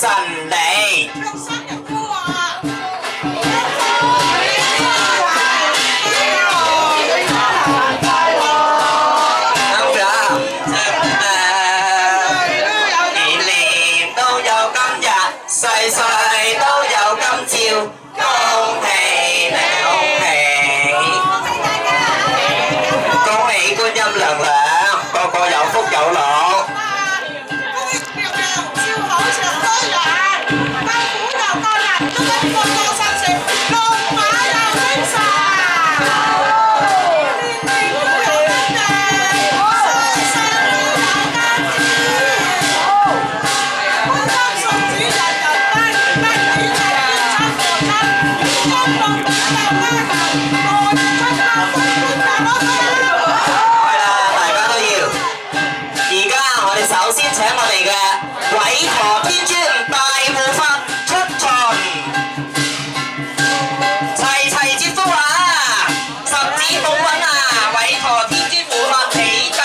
神嚟。年年都有今日，歲歲都有今朝，恭喜你，恭喜觀音娘娘，個個有福有樂。首先請我哋嘅韋陀天尊大護法出巡，齊齊接福啊！十指好穩啊！韋陀天尊護法起駕。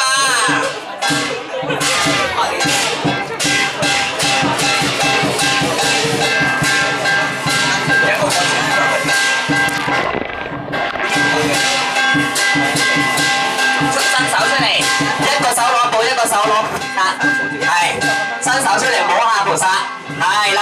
伸手出嚟，一個手攞寶，一個手攞。係，伸手出嚟摸下菩薩，係啦。